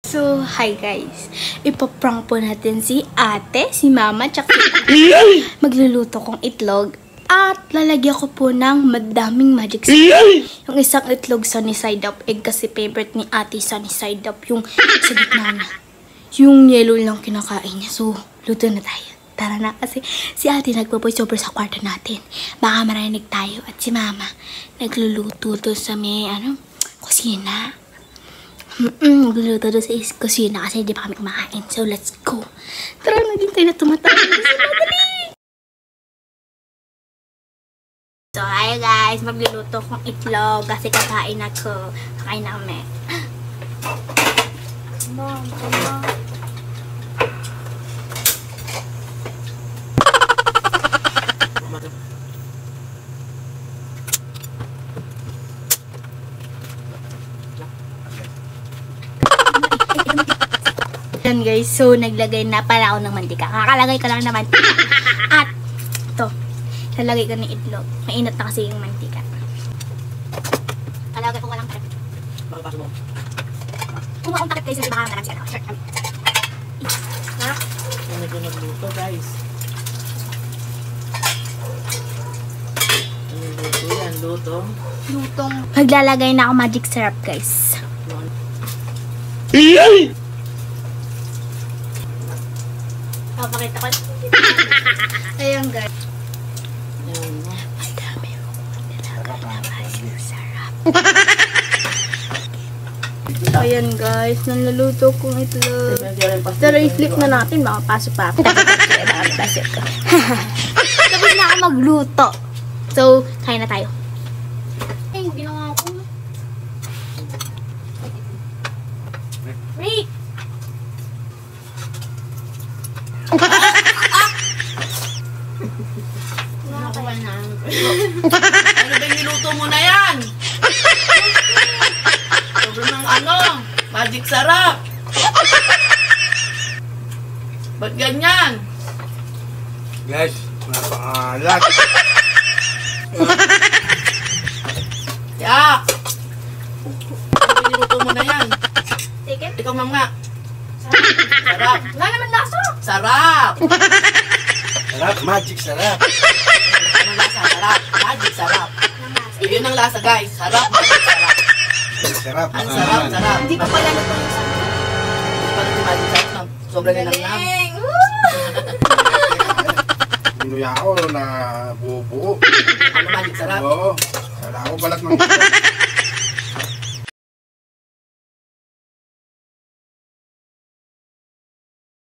So, hi guys. Ipaprank po natin si ate, si mama, tsaka magluluto kong itlog. At lalagyan ko po ng madaming magic syrup. Yung isang itlog sunny side up egg kasi favorite ni ate sunny side up. Yung sa gitna na. Yung yellow lang kinakain niya. So, luto na tayo. Tara na kasi si ate nagpo-voice over sa kwarto natin. Baka marinig tayo. At si mama nagluluto doon sa may kusina. Magluluto doon sa kusina kasi hindi pa kami kumakain. So, let's go. Tara, naghintay na tumatawag na si Madali. So, hi guys. Magluluto kong itlog kasi kakain ako. Kakain na kami. Yan guys, so naglagay na pala ako ng mantika. Kakalagay ko lang ng mantika. At ito, lalagay ko ng itlog. Mainit na kasi yung mantika. Lalagay ko walang takip. Makapasok mo. Kung akong takip guys, hindi baka marami siya. Sure. Kami ko nagluto guys. Ano luto yan? Lutong. Maglalagay na ako magic syrup guys. Pakita ko. Ayan guys. Madami akong nilagay na magic syrup. Ayan guys, nanluluto kong itlog. Pero i-flip na natin, baka pasok pa ako. Tapos na ako magluto. So, kain na tayo. Ay, ginawa ko. Rick! Ano ba yung niluto mo na yan? Sobrang magic sarap. Ba't ganyan? Guys, napakalat. Yak! Ano ba yung niluto mo na yan? Take it. Ikaw mama. Sarap. Wala naman lasa. Sarap. Sarap, magic sarap. Anong lasa? Sarap. Magic sarap. Yun ang lasa guys. Sarap, magic sarap. Sarap. Ang sarap, sarap. Hindi pa pala luto yung sarap. Hindi pa rin magic sarap. Sobrang nanam. Binuya ako na buo-buo. Ano magic sarap? Oo. Kala ko balat ng